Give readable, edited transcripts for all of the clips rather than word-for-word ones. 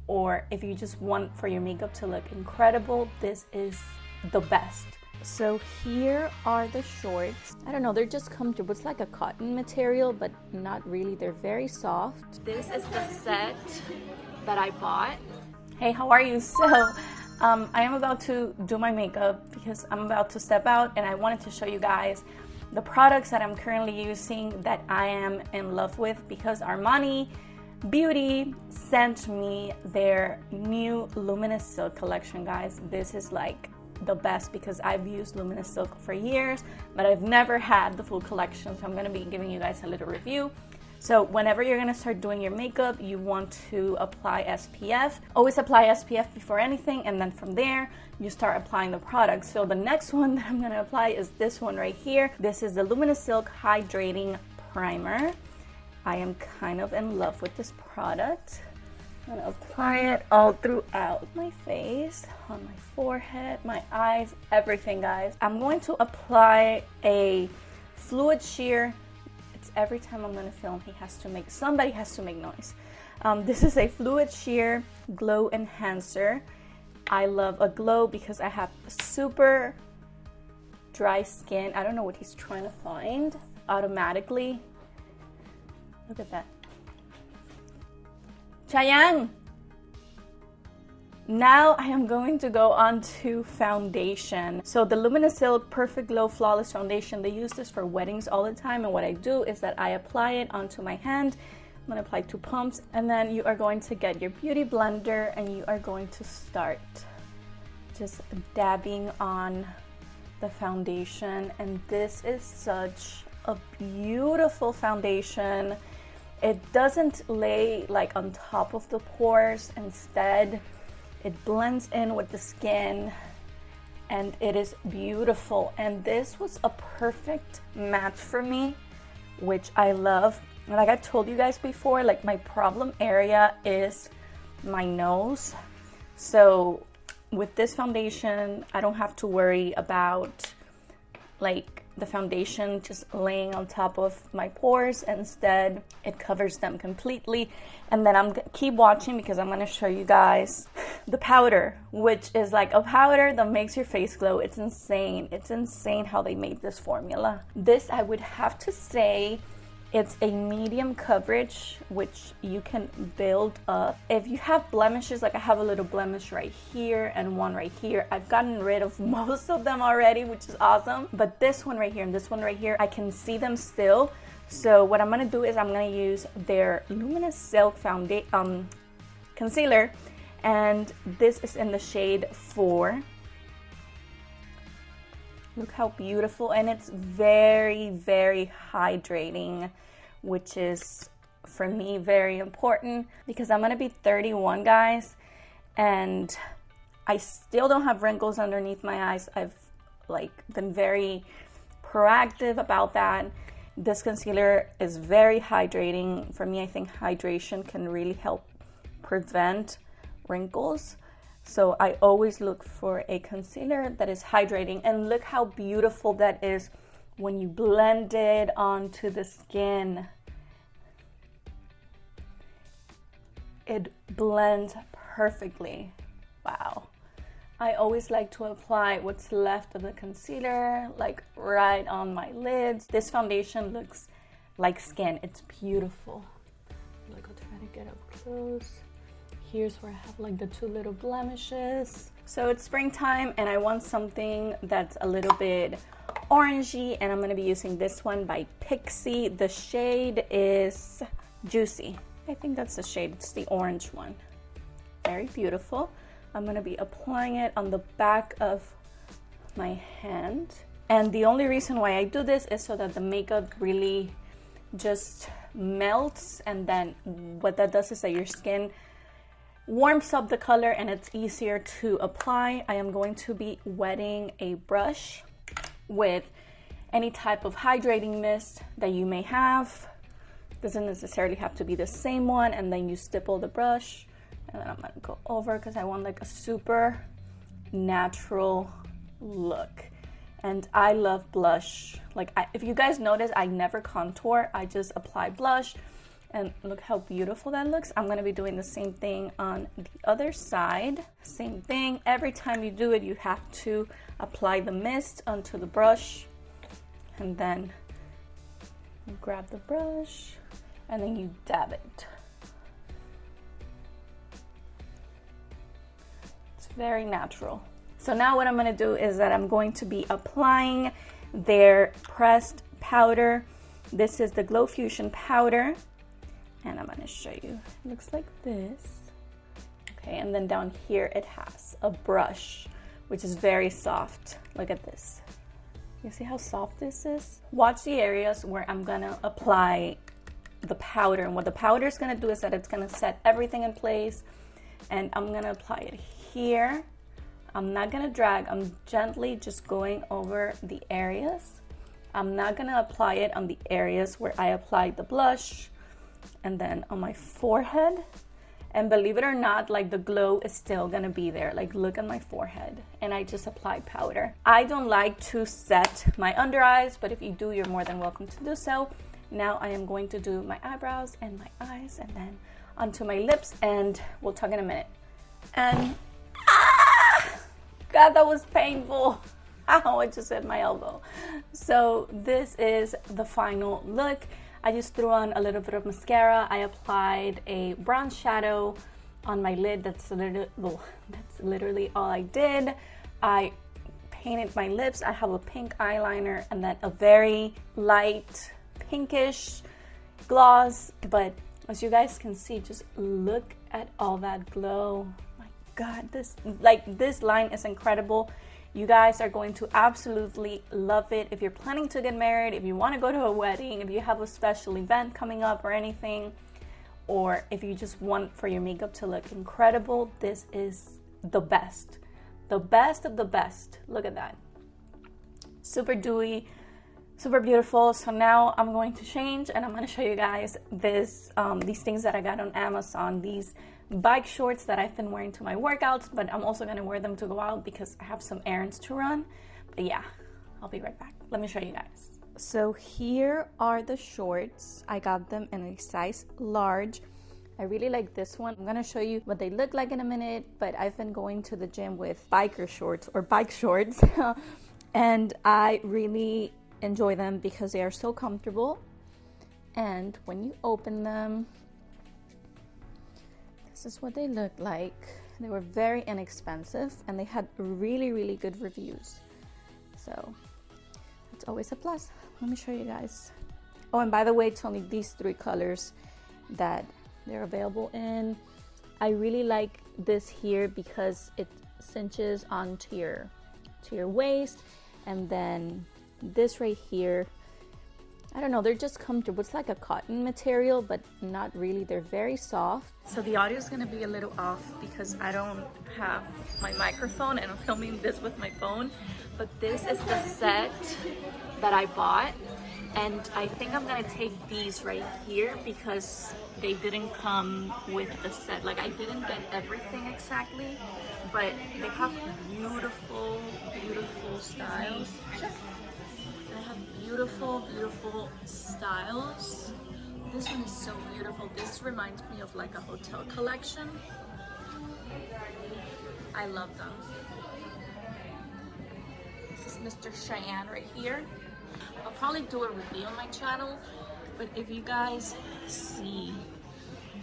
or if you just want for your makeup to look incredible, this is the best. So here are the shorts. I don't know, they're just comfortable. It's like a cotton material, but not really. They're very soft. This is the set that I bought. Hey, how are you? So I am about to do my makeup because I'm about to step out, and I wanted to show you guys the products that I'm currently using that I am in love with, because Armani Beauty sent me their new Luminous Silk collection, guys. This is like the best because I've used Luminous Silk for years, but I've never had the full collection, so I'm going to be giving you guys a little review. So whenever you're going to start doing your makeup, you want to apply SPF. Always apply SPF before anything, and then from there you start applying the products. So the next one that I'm going to apply is this one right here. This is the Luminous Silk Hydrating Primer. I am kind of in love with this product. I'm gonna apply it all throughout my face, on my forehead, my eyes, everything, guys. I'm going to apply a fluid sheer. It's every time I'm gonna film, somebody has to make noise. This is a fluid sheer glow enhancer. I love a glow because I have super dry skin. I don't know what he's trying to find automatically. Look at that. Chayang! Now I am going to go on to foundation. So the Luminous Silk Perfect Glow Flawless Foundation, they use this for weddings all the time, and what I do is that I apply it onto my hand. I'm going to apply 2 pumps, and then you are going to get your beauty blender and you are going to start just dabbing on the foundation. And this is such a beautiful foundation. It doesn't lay like on top of the pores. Instead, it blends in with the skin, and it is beautiful. And this was a perfect match for me, which I love. And like I told you guys before, like my problem area is my nose. So with this foundation, I don't have to worry about like the foundation just laying on top of my pores. Instead, it covers them completely. And then keep watching because I'm going to show you guys the powder, which is like a powder that makes your face glow. It's insane. It's insane how they made this formula. This, I would have to say, it's a medium coverage, which you can build up. If you have blemishes, like I have a little blemish right here and one right here, I've gotten rid of most of them already, which is awesome. But this one right here and this one right here, I can see them still. So what I'm gonna do is I'm gonna use their Luminous Silk concealer, and this is in the shade 4. Look how beautiful, and it's very, very hydrating, which is, for me, very important because I'm gonna be 31, guys, and I still don't have wrinkles underneath my eyes. I've been very proactive about that. This concealer is very hydrating. For me, I think hydration can really help prevent wrinkles. So I always look for a concealer that is hydrating, and look how beautiful that is when you blend it onto the skin. It blends perfectly. Wow. I always like to apply what's left of the concealer, like right on my lids. This foundation looks like skin. It's beautiful. Look, I'll try to get up close. Here's where I have like the 2 little blemishes. So it's springtime and I want something that's a little bit orangey, and I'm gonna be using this one by Pixie. The shade is Juicy. I think that's the shade, it's the orange one. Very beautiful. I'm gonna be applying it on the back of my hand. And the only reason why I do this is so that the makeup really just melts, and then what that does is that your skin warms up the color and it's easier to apply. I am going to be wetting a brush with any type of hydrating mist that you may have. Doesn't necessarily have to be the same one, and then you stipple the brush, and then I'm gonna go over because I want like a super natural look. And I love blush. Like if you guys notice, I never contour. I just apply blush And look how beautiful that looks. I'm gonna be doing the same thing on the other side. Same thing, every time you do it, you have to apply the mist onto the brush, and then you grab the brush and then you dab it. It's very natural. So now what I'm gonna do is that I'm going to be applying their pressed powder. This is the Glow Fusion powder, and I'm gonna show you. It looks like this. Okay, and then down here it has a brush, which is very soft. Look at this. You see how soft this is? Watch the areas where I'm gonna apply the powder. And what the powder is gonna do is that it's gonna set everything in place. And I'm gonna apply it here. I'm not gonna drag, I'm gently just going over the areas. I'm not gonna apply it on the areas where I applied the blush and then on my forehead. And believe it or not, like the glow is still gonna be there. Like look at my forehead, and I just applied powder. I don't like to set my under eyes, but if you do, you're more than welcome to do so. Now I am going to do my eyebrows and my eyes and then onto my lips, and we'll talk in a minute. And God, that was painful. Ow, I just hit my elbow. So this is the final look. I just threw on a little bit of mascara. I applied a brown shadow on my lid. That's literally all I did. I painted my lips. I have a pink eyeliner and then a very light pinkish gloss. But as you guys can see, just look at all that glow. My God, this line is incredible. You guys are going to absolutely love it. If you're planning to get married, if you want to go to a wedding, if you have a special event coming up or anything, or if you just want for your makeup to look incredible, this is the best. The best of the best. Look at that. Super dewy, super beautiful. So now I'm going to change and I'm going to show you guys these things that I got on Amazon. These bike shorts that I've been wearing to my workouts, but I'm also going to wear them to go out because I have some errands to run. But yeah, I'll be right back. Let me show you guys. So here are the shorts. I got them in a size large. I really like this one. I'm going to show you what they look like in a minute, but I've been going to the gym with biker shorts or bike shorts and I really enjoy them because they are so comfortable. And when you open them, this is what they look like. They were very inexpensive and they had really, really good reviews. So it's always a plus. Let me show you guys. Oh, and by the way, it's only these 3 colors that they're available in. I really like this here because it cinches onto your waist, and then this right here, I don't know, they're just comfortable. It's like a cotton material, but not really. They're very soft. So the audio is gonna be a little off because I don't have my microphone and I'm filming this with my phone. But this is the set that I bought. And I think I'm gonna take these right here because they didn't come with the set. Like I didn't get everything exactly, but they have beautiful, beautiful styles. They have beautiful, beautiful styles. This one is so beautiful. This reminds me of like a hotel collection. I love them. This is Mr. Cheyenne right here. I'll probably do a review on my channel, but if you guys see,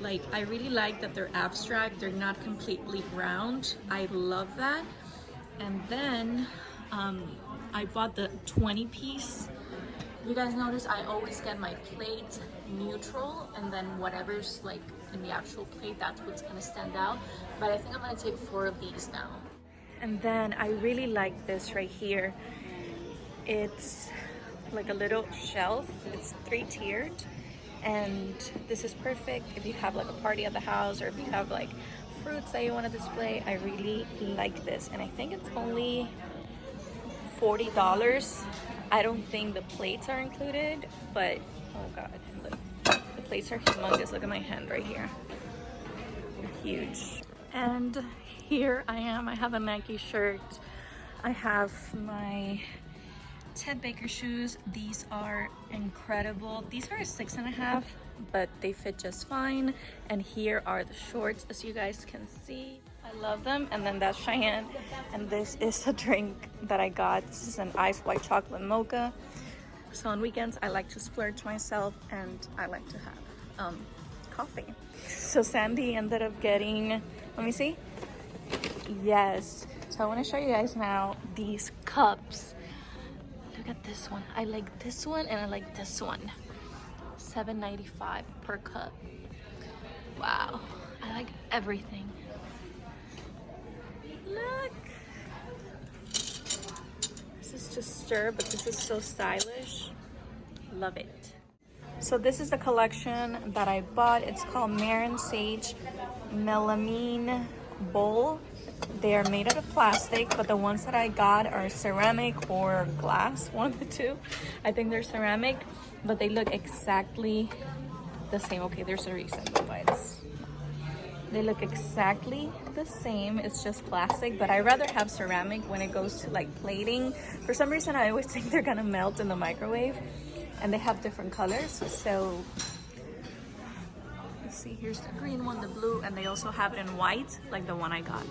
like, I really like that they're abstract. They're not completely round. I love that. And then I bought the 20-piece. You guys notice I always get my plate neutral, and then whatever's like in the actual plate, that's what's gonna stand out. But I think I'm gonna take 4 of these now. And then I really like this right here. It's like a little shelf. It's 3-tiered, and this is perfect if you have like a party at the house or if you have like fruits that you want to display. I really like this, and I think it's only $40. I don't think the plates are included, but oh god, look, the plates are humongous. Look at my hand right here. They're huge. And here I am. I have a Nike shirt. I have my Ted Baker shoes. These are incredible. These are 6.5. but they fit just fine. And here are the shorts, as you guys can see. I love them. And then that's Cheyenne, and this is a drink that I got. This is an iced white chocolate mocha. So on weekends I like to splurge myself, and I like to have coffee. So Sandy ended up getting, let me see, yes, so I want to show you guys now these cups. Look at this one. I like this one and I like this one. $7.95 per cup. Wow, I like everything. Look, this is to stir, but this is so stylish. Love it. So this is the collection that I bought. It's called Marin Sage Melamine Bowl. They are made out of plastic, but the ones that I got are ceramic or glass, one of the two. I think they're ceramic, but they look exactly the same. Okay, there's a reason why they look exactly the same. It's just plastic, but I rather have ceramic when it goes to like plating. For some reason, I always think they're gonna melt in the microwave, and they have different colors. So let's see, here's the green one, the blue, and they also have it in white, like the one I got.